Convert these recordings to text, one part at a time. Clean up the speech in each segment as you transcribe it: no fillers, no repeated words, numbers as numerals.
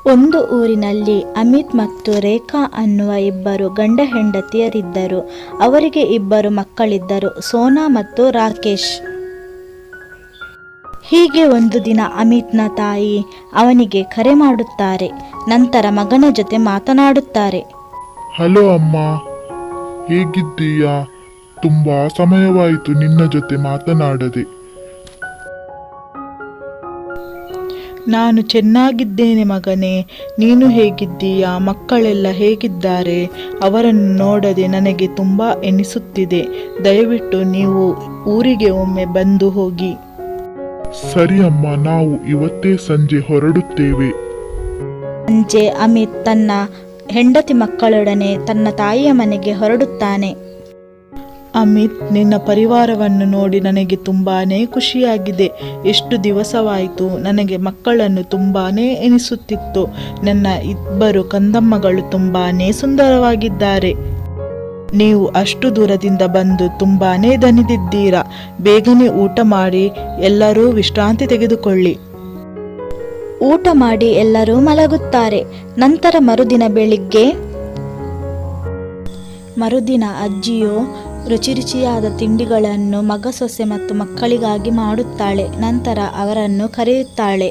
ಒಂದು ಊರಿನಲ್ಲಿ ಅಮಿತ್ ಮತ್ತು ರೇಖಾ ಅನ್ನುವ ಇಬ್ಬರು ಗಂಡ ಹೆಂಡತಿಯರಿದ್ದರು. ಅವರಿಗೆ ಇಬ್ಬರು ಮಕ್ಕಳಿದ್ದರು, ಸೋನಾ ಮತ್ತು ರಾಕೇಶ್. ಹೀಗೆ ಒಂದು ದಿನ ಅಮಿತ್ನ ತಾಯಿ ಅವನಿಗೆ ಕರೆ ಮಾಡುತ್ತಾರೆ. ನಂತರ ಮಗನ ಜೊತೆ ಮಾತನಾಡುತ್ತಾರೆ. ಹಲೋ ಅಮ್ಮ, ಹೇಗಿದ್ದೀಯಾ? ತುಂಬಾ ಸಮಯವಾಯಿತು ನಿನ್ನ ಜೊತೆ ಮಾತನಾಡದೆ. ನಾನು ಚೆನ್ನಾಗಿದ್ದೇನೆ ಮಗನೇ, ನೀನು ಹೇಗಿದ್ದೀಯಾ? ಮಕ್ಕಳೆಲ್ಲ ಹೇಗಿದ್ದಾರೆ? ಅವರನ್ನು ನೋಡದೆ ನನಗೆ ತುಂಬ ಎನಿಸುತ್ತಿದೆ. ದಯವಿಟ್ಟು ನೀವು ಊರಿಗೆ ಒಮ್ಮೆ ಬಂದು ಹೋಗಿ. ಸರಿ ಅಮ್ಮ, ನಾವು ಇವತ್ತೇ ಸಂಜೆ ಹೊರಡುತ್ತೇವೆ. ಸಂಜೆ ಅಮಿತ್ ತನ್ನ ಹೆಂಡತಿ ಮಕ್ಕಳೊಡನೆ ತನ್ನ ತಾಯಿಯ ಮನೆಗೆ ಹೊರಡುತ್ತಾನೆ. ಅಮಿತ್, ನಿನ್ನ ಪರಿವಾರವನ್ನು ನೋಡಿ ನನಗೆ ತುಂಬಾನೇ ಖುಷಿಯಾಗಿದೆ. ಎಷ್ಟು ದಿವಸವಾಯಿತು, ನನಗೆ ಮಕ್ಕಳನ್ನು ತುಂಬಾನೇ ಎನಿಸುತ್ತಿತ್ತು. ನನ್ನ ಇಬ್ಬರು ಕಂದಮ್ಮಗಳು ತುಂಬಾನೇ ಸುಂದರವಾಗಿದ್ದಾರೆ. ನೀವು ಅಷ್ಟು ದೂರದಿಂದ ಬಂದು ತುಂಬಾನೇ ದಣಿದಿದ್ದೀರಾ. ಬೇಗನೆ ಊಟ ಮಾಡಿ ಎಲ್ಲರೂ ವಿಶ್ರಾಂತಿ ತೆಗೆದುಕೊಳ್ಳಿ. ಊಟ ಮಾಡಿ ಎಲ್ಲರೂ ಮಲಗುತ್ತಾರೆ. ನಂತರ ಮರುದಿನ ಅಜ್ಜಿಯು ರುಚಿಯಾದ ತಿಂಡಿಗಳನ್ನು ಮಗ, ಸೊಸೆ ಮತ್ತು ಮಕ್ಕಳಿಗಾಗಿ ಮಾಡುತ್ತಾಳೆ. ನಂತರ ಅವರನ್ನು ಕರೆಯುತ್ತಾಳೆ.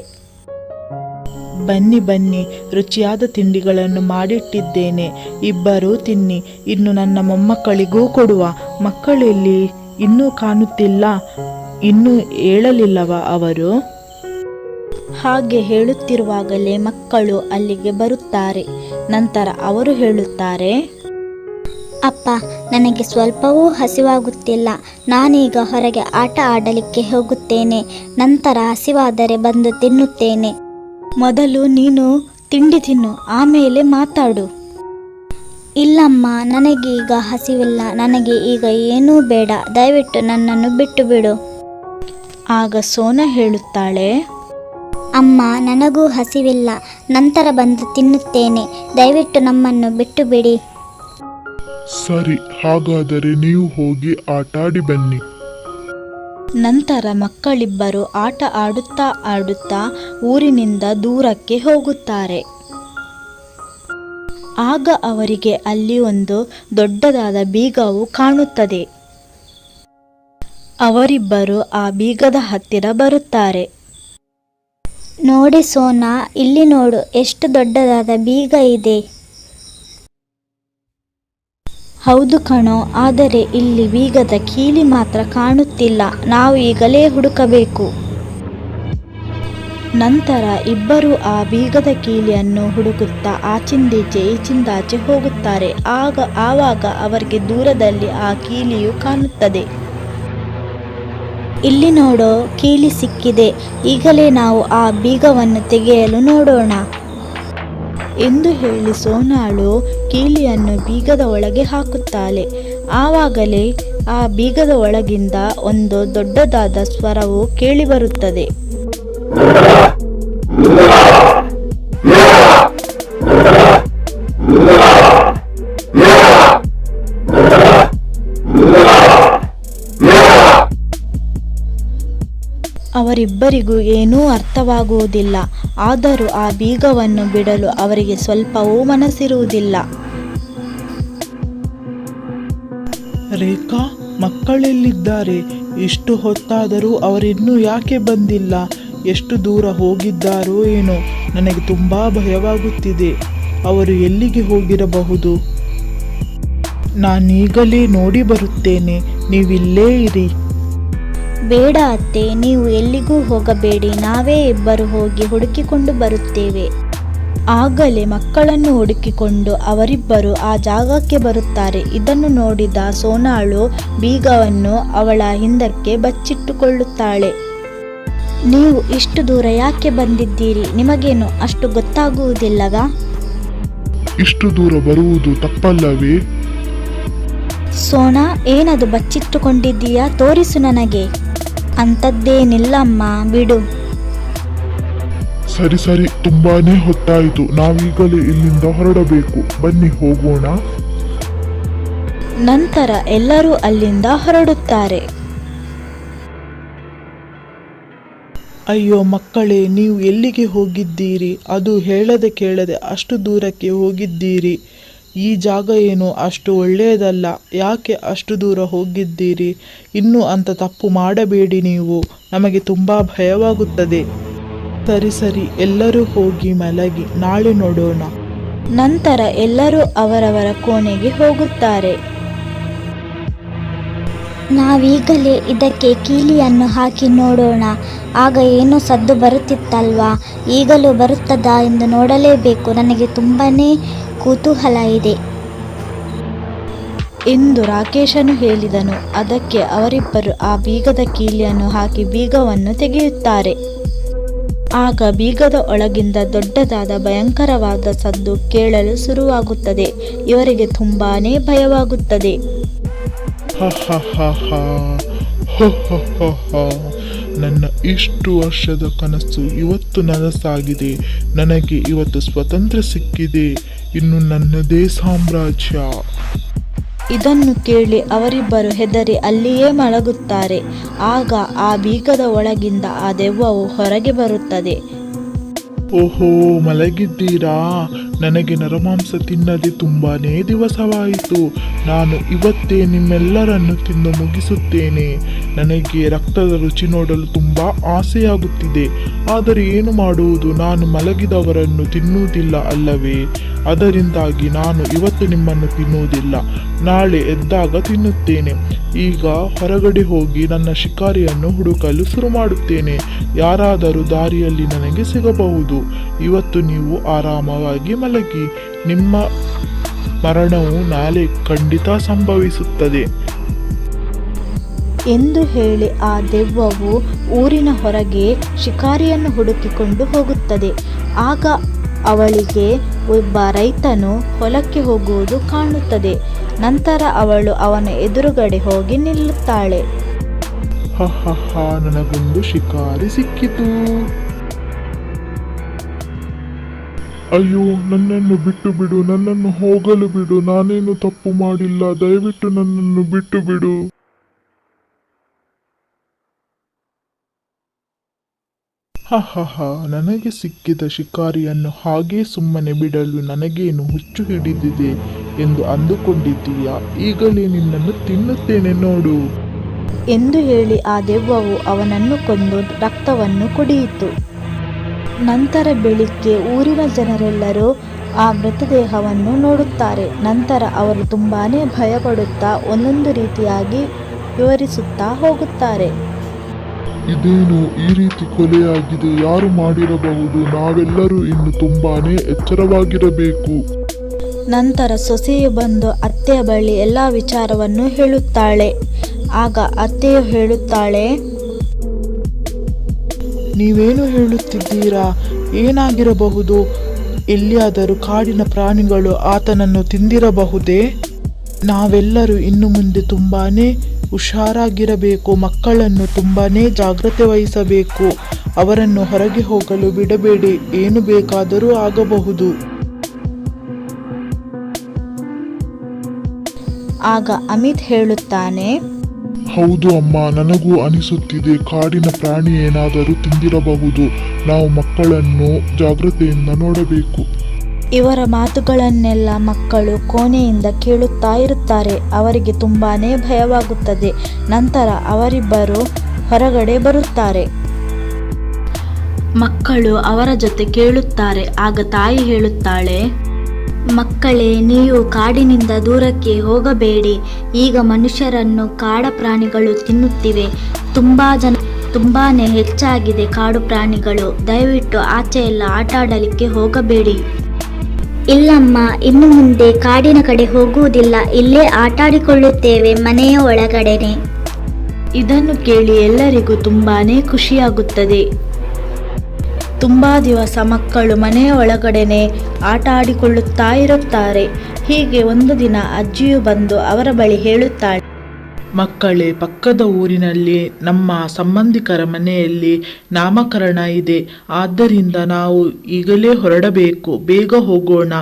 ಬನ್ನಿ ಬನ್ನಿ, ರುಚಿಯಾದ ತಿಂಡಿಗಳನ್ನು ಮಾಡಿಟ್ಟಿದ್ದೇನೆ, ಇಬ್ಬರೂ ತಿನ್ನಿ. ಇನ್ನು ನನ್ನ ಮೊಮ್ಮಕ್ಕಳಿಗೂ ಕೊಡುವ. ಮಕ್ಕಳೆಲ್ಲಿ? ಇನ್ನೂ ಕಾಣುತ್ತಿಲ್ಲ. ಇನ್ನೂ ಏಳಲಿಲ್ಲವಾ ಅವರು? ಹಾಗೆ ಹೇಳುತ್ತಿರುವಾಗಲೇ ಮಕ್ಕಳು ಅಲ್ಲಿಗೆ ಬರುತ್ತಾರೆ. ನಂತರ ಅವರು ಹೇಳುತ್ತಾರೆ, ಅಪ್ಪ, ನನಗೆ ಸ್ವಲ್ಪವೂ ಹಸಿವಾಗುತ್ತಿಲ್ಲ. ನಾನೀಗ ಹೊರಗೆ ಆಟ ಆಡಲಿಕ್ಕೆ ಹೋಗುತ್ತೇನೆ. ನಂತರ ಹಸಿವಾದರೆ ಬಂದು ತಿನ್ನುತ್ತೇನೆ. ಮೊದಲು ನೀನು ತಿಂಡಿ ತಿನ್ನು, ಆಮೇಲೆ ಮಾತಾಡು. ಇಲ್ಲಮ್ಮ, ನನಗೀಗ ಹಸಿವಿಲ್ಲ. ನನಗೆ ಈಗ ಏನೂ ಬೇಡ. ದಯವಿಟ್ಟು ನನ್ನನ್ನು ಬಿಟ್ಟು ಬಿಡು. ಆಗ ಸೋನಾ ಹೇಳುತ್ತಾಳೆ, ಅಮ್ಮ, ನನಗೂ ಹಸಿವಿಲ್ಲ. ನಂತರ ಬಂದು ತಿನ್ನುತ್ತೇನೆ. ದಯವಿಟ್ಟು ನಮ್ಮನ್ನು ಬಿಟ್ಟು ಬಿಡಿ. ಸರಿ, ಹಾಗಾದರೆ ನೀವು ಹೋಗಿ ಆಟಾಡಿ ಬನ್ನಿ. ನಂತರ ಮಕ್ಕಳಿಬ್ಬರು ಆಟ ಆಡುತ್ತಾ ಊರಿನಿಂದ ದೂರಕ್ಕೆ ಹೋಗುತ್ತಾರೆ. ಆಗ ಅವರಿಗೆ ಅಲ್ಲಿ ಒಂದು ದೊಡ್ಡದಾದ ಬೀಗವು ಕಾಣುತ್ತದೆ. ಅವರಿಬ್ಬರು ಆ ಬೀಗದ ಹತ್ತಿರ ಬರುತ್ತಾರೆ. ನೋಡಿ ಸೋನಾ, ಇಲ್ಲಿ ನೋಡು, ಎಷ್ಟು ದೊಡ್ಡದಾದ ಬೀಗ ಇದೆ. ಹೌದು ಕಣೋ, ಆದರೆ ಇಲ್ಲಿ ಬೀಗದ ಕೀಲಿ ಮಾತ್ರ ಕಾಣುತ್ತಿಲ್ಲ. ನಾವು ಈಗಲೇ ಹುಡುಕಬೇಕು. ನಂತರ ಇಬ್ಬರು ಆ ಬೀಗದ ಕೀಲಿಯನ್ನು ಹುಡುಕುತ್ತಾ ಈಚಿಂದಾಚೆ ಹೋಗುತ್ತಾರೆ. ಆವಾಗ ಅವರಿಗೆ ದೂರದಲ್ಲಿ ಆ ಕೀಲಿಯು ಕಾಣುತ್ತದೆ. ಇಲ್ಲಿ ನೋಡೋ, ಕೀಲಿ ಸಿಕ್ಕಿದೆ. ಈಗಲೇ ನಾವು ಆ ಬೀಗವನ್ನು ತೆಗೆಯಲು ನೋಡೋಣ ಎಂದು ಹೇಳಿ ಸೋನಾಳು ಕೀಲಿಯನ್ನು ಬೀಗದ ಒಳಗೆ ಹಾಕುತ್ತಾಳೆ. ಆವಾಗಲೇ ಆ ಬೀಗದ ಒಳಗಿಂದ ಒಂದು ದೊಡ್ಡದಾದ ಸ್ವರವು ಕೇಳಿಬರುತ್ತದೆ. ಅವರಿಬ್ಬರಿಗೂ ಏನೂ ಅರ್ಥವಾಗುವುದಿಲ್ಲ. ಆದರೂ ಆ ಬೀಗವನ್ನು ಬಿಡಲು ಅವರಿಗೆ ಸ್ವಲ್ಪವೂ ಮನಸ್ಸಿರುವುದಿಲ್ಲ. ರೇಖಾ, ಮಕ್ಕಳೆಲ್ಲಿದ್ದಾರೆ? ಇಷ್ಟು ಹೊತ್ತಾದರೂ ಅವರಿನ್ನೂ ಯಾಕೆ ಬಂದಿಲ್ಲ? ಎಷ್ಟು ದೂರ ಹೋಗಿದ್ದಾರೋ ಏನೋ. ನನಗೆ ತುಂಬಾ ಭಯವಾಗುತ್ತಿದೆ. ಅವರು ಎಲ್ಲಿಗೆ ಹೋಗಿರಬಹುದು? ನಾನೀಗಲೇ ನೋಡಿ ಬರುತ್ತೇನೆ. ನೀವಿಲ್ಲೇ ಇರಿ. ಬೇಡ ಅತ್ತೆ, ನೀವು ಎಲ್ಲಿಗೂ ಹೋಗಬೇಡಿ. ನಾವೇ ಇಬ್ಬರು ಹೋಗಿ ಹುಡುಕಿಕೊಂಡು ಬರುತ್ತೇವೆ. ಆಗಲೇ ಮಕ್ಕಳನ್ನು ಹುಡುಕಿಕೊಂಡು ಅವರಿಬ್ಬರು ಆ ಜಾಗಕ್ಕೆ ಬರುತ್ತಾರೆ. ಇದನ್ನು ನೋಡಿದ ಸೋನಾಳು ಬೀಗವನ್ನು ಅವಳ ಹಿಂದಕ್ಕೆ ಬಚ್ಚಿಟ್ಟುಕೊಳ್ಳುತ್ತಾಳೆ. ನೀವು ಇಷ್ಟು ದೂರ ಯಾಕೆ ಬಂದಿದ್ದೀರಿ? ನಿಮಗೇನು ಅಷ್ಟು ಗೊತ್ತಾಗುವುದಿಲ್ಲವಾ? ಇಷ್ಟು ದೂರ ಬರುವುದು ತಪ್ಪಲ್ಲವೇ? ಸೋನಾ, ಏನದು ಬಚ್ಚಿಟ್ಟುಕೊಂಡಿದ್ದೀಯಾ? ತೋರಿಸು ನನಗೆ. ಅಂಥದ್ದೇನಿಲ್ಲಮ್ಮ, ಬಿಡು. ಸರಿ, ತುಂಬಾನೇ ಹೊತ್ತಾಯಿತು. ನಾವೀಗಲೇ ಇಲ್ಲಿಂದ ಹೊರಡಬೇಕು. ಬನ್ನಿ ಹೋಗೋಣ. ನಂತರ ಎಲ್ಲರೂ ಅಲ್ಲಿಂದ ಹೊರಡುತ್ತಾರೆ. ಅಯ್ಯೋ ಮಕ್ಕಳೇ, ನೀವು ಎಲ್ಲಿಗೆ ಹೋಗಿದ್ದೀರಿ? ಅದು ಹೇಳದೆ ಕೇಳದೆ ಅಷ್ಟು ದೂರಕ್ಕೆ ಹೋಗಿದ್ದೀರಿ. ಈ ಜಾಗ ಏನು ಅಷ್ಟು ಒಳ್ಳೆಯದಲ್ಲ. ಯಾಕೆ ಅಷ್ಟು ದೂರ ಹೋಗಿದ್ದೀರಿ? ಇನ್ನೂ ಅಂಥ ತಪ್ಪು ಮಾಡಬೇಡಿ ನೀವು. ನಮಗೆ ತುಂಬ ಭಯವಾಗುತ್ತದೆ. ಸರಿ ಸರಿ, ಎಲ್ಲರೂ ಹೋಗಿ ಮಲಗಿ, ನಾಳೆ ನೋಡೋಣ. ನಂತರ ಎಲ್ಲರೂ ಅವರವರ ಕೋಣೆಗೆ ಹೋಗುತ್ತಾರೆ. ನಾವೀಗಲೇ ಇದಕ್ಕೆ ಕೀಲಿಯನ್ನು ಹಾಕಿ ನೋಡೋಣ. ಆಗ ಏನೋ ಸದ್ದು ಬರುತ್ತಿತ್ತಲ್ವಾ? ಈಗಲೂ ಬರುತ್ತದಾ ಎಂದು ನೋಡಲೇಬೇಕು. ನನಗೆ ತುಂಬಾ ಕುತೂಹಲ ಇದೆ ಎಂದು ರಾಕೇಶನು ಹೇಳಿದನು. ಅದಕ್ಕೆ ಅವರಿಬ್ಬರು ಆ ಬೀಗದ ಕೀಲಿಯನ್ನು ಹಾಕಿ ಬೀಗವನ್ನು ತೆಗೆಯುತ್ತಾರೆ. ಆಗ ಬೀಗದ ಒಳಗಿಂದ ದೊಡ್ಡದಾದ ಭಯಂಕರವಾದ ಸದ್ದು ಕೇಳಲು ಶುರುವಾಗುತ್ತದೆ. ಇವರಿಗೆ ತುಂಬಾನೇ ಭಯವಾಗುತ್ತದೆ. ನನ್ನ ಇಷ್ಟು ವರ್ಷದ ಕನಸು ಇವತ್ತು ನನಸಾಗಿದೆ. ನನಗೆ ಇವತ್ತು ಸ್ವಾತಂತ್ರ್ಯ ಸಿಕ್ಕಿದೆ. ಇನ್ನು ನನ್ನದೇ ಸಾಮ್ರಾಜ್ಯ. ಇದನ್ನು ಕೇಳಿ ಅವರಿಬ್ಬರು ಹೆದರಿ ಅಲ್ಲಿಯೇ ಮಲಗುತ್ತಾರೆ. ಆಗ ಆ ಬೀಗದ ಒಳಗಿಂದ ಆ ದೆವ್ವವು ಹೊರಗೆ ಬರುತ್ತದೆ. ಓಹೋ, ಮಲಗಿದ್ದೀರಾ? ನನಗೆ ನರಮಾಂಸ ತಿನ್ನದೆ ತುಂಬಾನೇ ದಿವಸವಾಯಿತು. ನಾನು ಇವತ್ತೇ ನಿಮ್ಮೆಲ್ಲರನ್ನು ತಿಂದು ಮುಗಿಸುತ್ತೇನೆ. ನನಗೆ ರಕ್ತದ ರುಚಿ ನೋಡಲು ತುಂಬ ಆಸೆಯಾಗುತ್ತಿದೆ. ಆದರೆ ಏನು ಮಾಡುವುದು? ನಾನು ಮಲಗಿದವರನ್ನು ತಿನ್ನುವುದಿಲ್ಲ ಅಲ್ಲವೇ? ಅದರಿಂದಾಗಿ ನಾನು ಇವತ್ತು ನಿಮ್ಮನ್ನು ತಿನ್ನುವುದಿಲ್ಲ. ನಾಳೆ ಎದ್ದಾಗ ತಿನ್ನುತ್ತೇನೆ. ಈಗ ಹೊರಗಡೆ ಹೋಗಿ ನನ್ನ ಶಿಕಾರಿಯನ್ನು ಹುಡುಕಲು ಶುರು ಮಾಡುತ್ತೇನೆ. ಯಾರಾದರೂ ದಾರಿಯಲ್ಲಿ ನನಗೆ ಸಿಗಬಹುದು. ಇವತ್ತು ನೀವು ಆರಾಮವಾಗಿ ಮಲಗಿ. ನಿಮ್ಮ ಮರಣವು ನಾಳೆ ಖಂಡಿತ ಸಂಭವಿಸುತ್ತದೆ ಎಂದು ಹೇಳಿ ಆ ದೆವ್ವವು ಊರಿನ ಹೊರಗೆ ಶಿಕಾರಿಯನ್ನು ಹುಡುಕಿಕೊಂಡು ಹೋಗುತ್ತದೆ. ಆಗ ಅವಳಿಗೆ ಒಬ್ಬ ರೈತನು ಹೊಲಕ್ಕೆ ಹೋಗುವುದು ಕಾಣುತ್ತದೆ. ನಂತರ ಅವಳು ಅವನ ಎದುರುಗಡೆ ಹೋಗಿ ನಿಲ್ಲುತ್ತಾಳೆ. ನನಗೊಂದು ಶಿಕಾರಿ ಸಿಕ್ಕಿತು. ಅಯ್ಯೋ, ನನ್ನನ್ನು ಬಿಟ್ಟು ಬಿಡು. ನನ್ನನ್ನು ಹೋಗಲು ಬಿಡು. ನಾನೇನು ತಪ್ಪು ಮಾಡಿಲ್ಲ. ದಯವಿಟ್ಟು ನನ್ನನ್ನು ಬಿಟ್ಟು ಬಿಡು. ನನಗೆ ಸಿಕ್ಕಿದ ಶಿಕಾರಿಯನ್ನು ಹಾಗೇ ಸುಮ್ಮನೆ ಬಿಡಲು ನನಗೇನು ಹುಚ್ಚು ಹಿಡಿದಿದೆ ಎಂದು ಅಂದುಕೊಂಡಿದ್ದೀಯಾ? ಈಗಲೇ ನಿನ್ನನ್ನು ತಿನ್ನುತ್ತೇನೆ ನೋಡು ಎಂದು ಹೇಳಿ ಆ ದೆವ್ವವು ಅವನನ್ನು ಕೊಂದು ರಕ್ತವನ್ನು ಕುಡಿಯಿತು. ನಂತರ ಬೆಳಿಗ್ಗೆ ಊರಿನ ಜನರೆಲ್ಲರೂ ಆ ಮೃತದೇಹವನ್ನು ನೋಡುತ್ತಾರೆ. ನಂತರ ಅವರು ತುಂಬಾನೇ ಭಯಪಡುತ್ತಾ ಒಂದೊಂದು ರೀತಿಯಾಗಿ ವಿವರಿಸುತ್ತಾ ಹೋಗುತ್ತಾರೆ. ಇದೇನು ಈ ರೀತಿ ಕೊಲೆಯಾಗಿದೆ? ಯಾರು ಮಾಡಿರಬಹುದು? ನಾವೆಲ್ಲರೂ ಇನ್ನು ತುಂಬಾನೇ ಎಚ್ಚರವಾಗಿರಬೇಕು. ನಂತರ ಸೊಸೆಯು ಬಂದು ಅತ್ತೆಯ ಬಳಿ ಎಲ್ಲ ವಿಚಾರವನ್ನು ಹೇಳುತ್ತಾಳೆ. ಆಗ ಅತ್ತೆಯು ಹೇಳುತ್ತಾಳೆ, ನೀವೇನು ಹೇಳುತ್ತಿದ್ದೀರಾ? ಏನಾಗಿರಬಹುದು? ಎಲ್ಲಿಯಾದರೂ ಕಾಡಿನ ಪ್ರಾಣಿಗಳು ಆತನನ್ನು ತಿಂದಿರಬಹುದೇ? ನಾವೆಲ್ಲರೂ ಇನ್ನು ಮುಂದೆ ತುಂಬಾನೇ ಹುಷಾರಾಗಿರಬೇಕು. ಮಕ್ಕಳನ್ನು ತುಂಬಾನೇ ಜಾಗ್ರತೆ ವಹಿಸಬೇಕು. ಅವರನ್ನು ಹೊರಗೆ ಹೋಗಲು ಬಿಡಬೇಡಿ. ಏನು ಬೇಕಾದರೂ ಆಗಬಹುದು. ಆಗ ಅಮಿತ್ ಹೇಳುತ್ತಾನೆ, ಹೌದು ಅಮ್ಮ, ನನಗೂ ಅನಿಸುತ್ತಿದೆ. ಕಾಡಿನ ಪ್ರಾಣಿ ಏನಾದರೂ ತಿಂದಿರಬಹುದು. ನಾವು ಮಕ್ಕಳನ್ನು ಜಾಗ್ರತೆಯಿಂದ ನೋಡಬೇಕು. ಇವರ ಮಾತುಗಳನ್ನೆಲ್ಲ ಮಕ್ಕಳು ಕೋಣೆಯಿಂದ ಕೇಳುತ್ತಾ ಇರುತ್ತಾರೆ. ಅವರಿಗೆ ತುಂಬಾನೇ ಭಯವಾಗುತ್ತದೆ. ನಂತರ ಅವರಿಬ್ಬರು ಹೊರಗಡೆ ಬರುತ್ತಾರೆ. ಮಕ್ಕಳು ಅವರ ಜೊತೆ ಕೇಳುತ್ತಾರೆ. ಆಗ ತಾಯಿ ಹೇಳುತ್ತಾಳೆ, ಮಕ್ಕಳೇ, ನೀವು ಕಾಡಿನಿಂದ ದೂರಕ್ಕೆ ಹೋಗಬೇಡಿ. ಈಗ ಮನುಷ್ಯರನ್ನು ಕಾಡ ಪ್ರಾಣಿಗಳು ತಿನ್ನುತ್ತಿವೆ. ತುಂಬಾನೇ ಹೆಚ್ಚಾಗಿದೆ ಕಾಡು ಪ್ರಾಣಿಗಳು. ದಯವಿಟ್ಟು ಆಚೆ ಎಲ್ಲ ಆಟ ಆಡಲಿಕ್ಕೆ ಹೋಗಬೇಡಿ. ಇಲ್ಲಮ್ಮ, ಇನ್ನು ಮುಂದೆ ಕಾಡಿನ ಕಡೆ ಹೋಗುವುದಿಲ್ಲ. ಇಲ್ಲೇ ಆಟಾಡಿಕೊಳ್ಳುತ್ತೇವೆ ಮನೆಯ ಒಳಗಡೆನೆ. ಇದನ್ನು ಕೇಳಿ ಎಲ್ಲರಿಗೂ ತುಂಬಾನೇ ಖುಷಿಯಾಗುತ್ತದೆ. ತುಂಬಾ ದಿವಸ ಮಕ್ಕಳು ಮನೆಯ ಒಳಗಡೆನೆ ಆಟ ಆಡಿಕೊಳ್ಳುತ್ತಾ ಇರುತ್ತಾರೆ. ಹೀಗೆ ಒಂದು ದಿನ ಅಜ್ಜಿಯು ಬಂದು ಅವರ ಬಳಿ ಹೇಳುತ್ತಾಳೆ, ಮಕ್ಕಳೇ, ಪಕ್ಕದ ಊರಿನಲ್ಲಿ ನಮ್ಮ ಸಂಬಂಧಿಕರ ಮನೆಯಲ್ಲಿ ನಾಮಕರಣ ಇದೆ. ಆದ್ದರಿಂದ ನಾವು ಈಗಲೇ ಹೊರಡಬೇಕು. ಬೇಗ ಹೋಗೋಣ.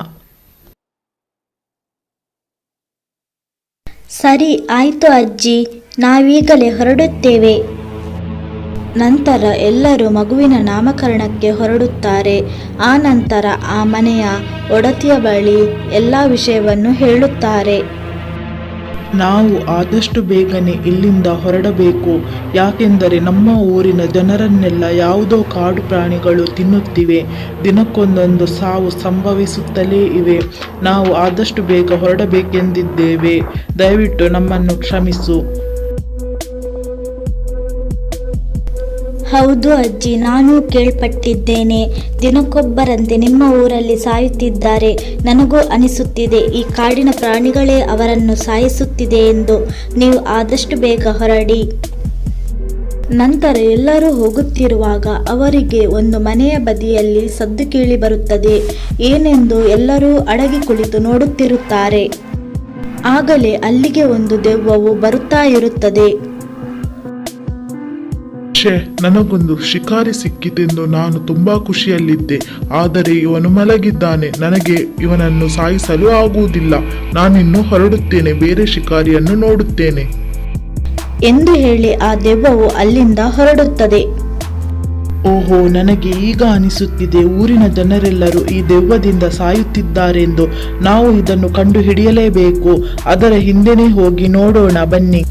ಸರಿ ಆಯ್ತು ಅಜ್ಜಿ, ನಾವೀಗಲೇ ಹೊರಡುತ್ತೇವೆ. ನಂತರ ಎಲ್ಲರೂ ಮಗುವಿನ ನಾಮಕರಣಕ್ಕೆ ಹೊರಡುತ್ತಾರೆ. ಆ ನಂತರ ಆ ಮನೆಯ ಒಡತಿಯ ಬಳಿ ಎಲ್ಲ ವಿಷಯವನ್ನು ಹೇಳುತ್ತಾರೆ. ನಾವು ಆದಷ್ಟು ಬೇಗನೆ ಇಲ್ಲಿಂದ ಹೊರಡಬೇಕು. ಯಾಕೆಂದರೆ ನಮ್ಮ ಊರಿನ ಜನರನ್ನೆಲ್ಲ ಯಾವುದೋ ಕಾಡು ಪ್ರಾಣಿಗಳು ತಿನ್ನುತ್ತಿವೆ. ದಿನಕ್ಕೊಂದೊಂದು ಸಾವು ಸಂಭವಿಸುತ್ತಲೇ ಇವೆ. ನಾವು ಆದಷ್ಟು ಬೇಗ ಹೊರಡಬೇಕೆಂದಿದ್ದೇವೆ. ದಯವಿಟ್ಟು ನಮ್ಮನ್ನು ಕ್ಷಮಿಸು. ಹೌದು ಅಜ್ಜಿ, ನಾನು ಕೇಳ್ಪಟ್ಟಿದ್ದೇನೆ. ದಿನಕ್ಕೊಬ್ಬರಂತೆ ನಿಮ್ಮ ಊರಲ್ಲಿ ಸಾಯುತ್ತಿದ್ದಾರೆ. ನನಗೂ ಅನಿಸುತ್ತಿದೆ ಈ ಕಾಡಿನ ಪ್ರಾಣಿಗಳೇ ಅವರನ್ನು ಸಾಯಿಸುತ್ತಿದೆ ಎಂದು. ನೀವು ಆದಷ್ಟು ಬೇಗ ಹೊರಡಿ. ನಂತರ ಎಲ್ಲರೂ ಹೋಗುತ್ತಿರುವಾಗ ಅವರಿಗೆ ಒಂದು ಮನೆಯ ಬದಿಯಲ್ಲಿ ಸದ್ದು ಕೇಳಿ ಬರುತ್ತದೆ. ಏನೆಂದು ಎಲ್ಲರೂ ಅಡಗಿ ಕುಳಿತು ನೋಡುತ್ತಿರುತ್ತಾರೆ. ಆಗಲೇ ಅಲ್ಲಿಗೆ ಒಂದು ದೆವ್ವವು ಬರುತ್ತಾ ಇರುತ್ತದೆ. ನನಗೊಂದು ಶಿಕಾರಿ ಸಿಕ್ಕಿತೆಂದು ನಾನು ತುಂಬಾ ಖುಷಿಯಲ್ಲಿದ್ದೆ. ಆದರೆ ಇವನು ಮಲಗಿದ್ದಾನೆ. ನನಗೆ ಇವನನ್ನು ಸಾಯಿಸಲು ಆಗುವುದಿಲ್ಲ. ನಾನಿನ್ನು ಹೊರಡುತ್ತೇನೆ, ಬೇರೆ ಶಿಕಾರಿಯನ್ನು ನೋಡುತ್ತೇನೆ ಎಂದು ಹೇಳಿ ಆ ದೆವ್ವವು ಅಲ್ಲಿಂದ ಹೊರಡುತ್ತದೆ. ಓಹೋ, ನನಗೆ ಈಗ ಅನಿಸುತ್ತಿದೆ ಊರಿನ ಜನರೆಲ್ಲರೂ ಈ ದೆವ್ವದಿಂದ ಸಾಯುತ್ತಿದ್ದಾರೆಂದು. ನಾವು ಇದನ್ನು ಕಂಡು ಹಿಡಿಯಲೇಬೇಕು. ಅದರ ಹಿಂದೆನೇ ಹೋಗಿ ನೋಡೋಣ ಬನ್ನಿ.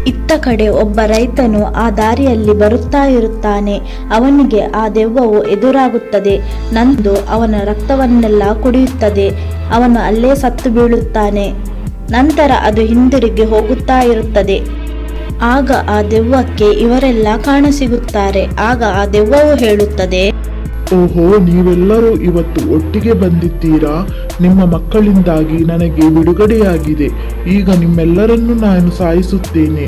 ಇತ್ತ ಕಡೆ ಒಬ್ಬ ರೈತನು ಆ ದಾರಿಯಲ್ಲಿ ಬರುತ್ತಾ ಇರುತ್ತಾನೆ. ಅವನಿಗೆ ಆ ದೆವ್ವವು ಎದುರಾಗುತ್ತದೆ. ನಂದು ಅವನ ರಕ್ತವನ್ನೆಲ್ಲ ಕುಡಿಯುತ್ತದೆ. ಅವನು ಅಲ್ಲೇ ಸತ್ತು ಬೀಳುತ್ತಾನೆ. ನಂತರ ಅದು ಹಿಂದಿರುಗಿ ಹೋಗುತ್ತಾ ಇರುತ್ತದೆ. ಆಗ ಆ ದೆವ್ವಕ್ಕೆ ಇವರೆಲ್ಲ ಕಾಣಸಿಗುತ್ತಾರೆ. ಆಗ ಆ ದೆವ್ವವು ಹೇಳುತ್ತದೆ, ಓಹೋ, ನೀವೆಲ್ಲರೂ ಇವತ್ತು ಒಟ್ಟಿಗೆ ಬಂದಿದ್ದೀರಾ? ನಿಮ್ಮ ಮಕ್ಕಳಿಂದಾಗಿ ನನಗೆ ಬಿಡುಗಡೆಯಾಗಿದೆ. ಈಗ ನಿಮ್ಮೆಲ್ಲರನ್ನೂ ನಾನು ಸಾಯಿಸುತ್ತೇನೆ.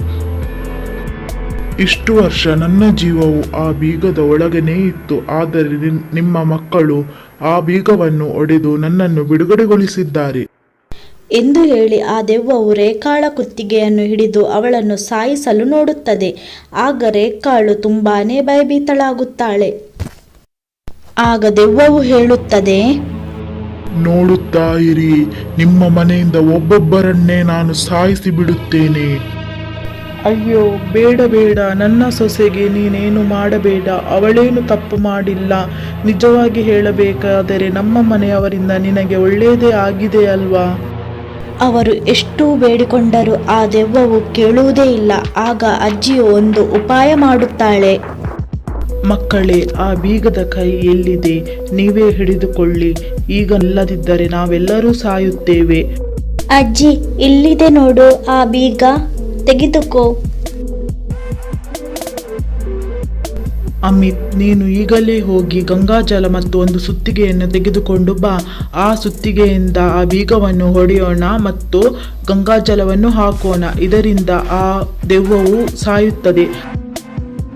ಇಷ್ಟು ವರ್ಷ ನನ್ನ ಜೀವವು ಆ ಬೀಗದ ಒಳಗನೇ ಇತ್ತು. ಆದರೆ ನಿಮ್ಮ ಮಕ್ಕಳು ಆ ಬೀಗವನ್ನು ಒಡೆದು ನನ್ನನ್ನು ಬಿಡುಗಡೆಗೊಳಿಸಿದ್ದಾರೆ ಎಂದು ಹೇಳಿ ಆ ದೆವ್ವವು ರೇಖಾಳ ಕುತ್ತಿಗೆಯನ್ನು ಹಿಡಿದು ಅವಳನ್ನು ಸಾಯಿಸಲು ನೋಡುತ್ತದೆ. ಆಗ ರೇಖಾಳು ತುಂಬಾನೇ ಭಯಭೀತಳಾಗುತ್ತಾಳೆ. ಆಗ ದೆವ್ವವು ಹೇಳುತ್ತದೆ, ನೋಡುತ್ತಾ ಇರಿ, ನಿಮ್ಮ ಮನೆಯಿಂದ ಒಬ್ಬೊಬ್ಬರನ್ನೇ ನಾನು ಸಾಯಿಸಿ ಬಿಡುತ್ತೇನೆ. ಅಯ್ಯೋ, ಬೇಡ ಬೇಡ, ನನ್ನ ಸೊಸೆಗೆ ನೀನೇನು ಮಾಡಬೇಡ. ಅವಳೇನು ತಪ್ಪು ಮಾಡಿಲ್ಲ. ನಿಜವಾಗಿ ಹೇಳಬೇಕಾದರೆ ನಮ್ಮ ಮನೆಯವರಿಂದ ನಿನಗೆ ಒಳ್ಳೆಯದೇ ಆಗಿದೆ ಅಲ್ವಾ? ಅವರು ಎಷ್ಟು ಬೇಡಿಕೊಂಡರೂ ಆ ದೆವ್ವವು ಕೇಳುವುದೇ ಇಲ್ಲ. ಆಗ ಅಜ್ಜಿಯು ಒಂದು ಉಪಾಯ ಮಾಡುತ್ತಾಳೆ. ಮಕ್ಕಳೇ, ಆ ಬೀಗದ ಕೈ ಎಲ್ಲಿದೆ? ನೀವೇ ಹಿಡಿದುಕೊಳ್ಳಿ. ಈಗ ಇಲ್ಲದಿದ್ದರೆ ನಾವೆಲ್ಲರೂ ಸಾಯುತ್ತೇವೆ. ಅಜ್ಜಿ, ಇಲ್ಲಿದೆ ನೋಡು ಆ ಬೀಗ, ತೆಗೆದುಕೋ. ಅಮಿತ್, ನೀನು ಈಗಲೇ ಹೋಗಿ ಗಂಗಾಜಲ ಮತ್ತು ಒಂದು ಸುತ್ತಿಗೆಯನ್ನು ತೆಗೆದುಕೊಂಡು ಬಾ. ಆ ಸುತ್ತಿಗೆಯಿಂದ ಆ ಬೀಗವನ್ನು ಹೊಡೆಯೋಣ ಮತ್ತು ಗಂಗಾಜಲವನ್ನು ಹಾಕೋಣ. ಇದರಿಂದ ಆ ದೆವ್ವವು ಸಾಯುತ್ತದೆ.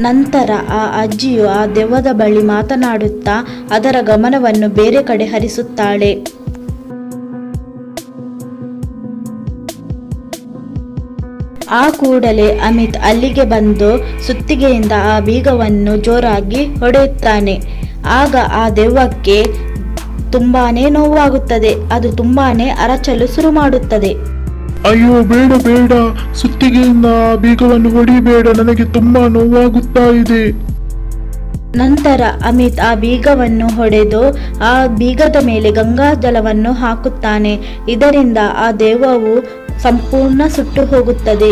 ನಂತರ ಆ ಅಜ್ಜಿಯು ಆ ದೆವ್ವದ ಬಳಿ ಮಾತನಾಡುತ್ತಾ ಅದರ ಗಮನವನ್ನು ಬೇರೆ ಕಡೆ ಹರಿಸುತ್ತಾಳೆ. ಆ ಕೂಡಲೇ ಅಮಿತ್ ಅಲ್ಲಿಗೆ ಬಂದು ಸುತ್ತಿಗೆಯಿಂದ ಆ ಬೀಗವನ್ನು ಜೋರಾಗಿ ಹೊಡೆಯುತ್ತಾನೆ. ಆಗ ಆ ದೆವ್ವಕ್ಕೆ ತುಂಬಾನೇ ನೋವಾಗುತ್ತದೆ. ಅದು ತುಂಬಾನೇ ಅರಚಲು ಶುರು ಮಾಡುತ್ತದೆ. ಅಯ್ಯೋ, ಬೇಡ ಬೇಡ, ಸುತ್ತಿಗೆಯಿಂದ ಆ ಬೀಗವನ್ನು ಹೊಡಿಬೇಡ, ನನಗೆ ತುಂಬಾ ನೋವಾಗುತ್ತಾ ಇದೆ. ನಂತರ ಅಮಿತ್ ಆ ಬೀಗವನ್ನು ಹೊಡೆದು ಆ ಬೀಗದ ಮೇಲೆ ಗಂಗಾ ಜಲವನ್ನು ಹಾಕುತ್ತಾನೆ. ಇದರಿಂದ ಆ ದೆವ್ವವು ಸಂಪೂರ್ಣ ಸುಟ್ಟು ಹೋಗುತ್ತದೆ.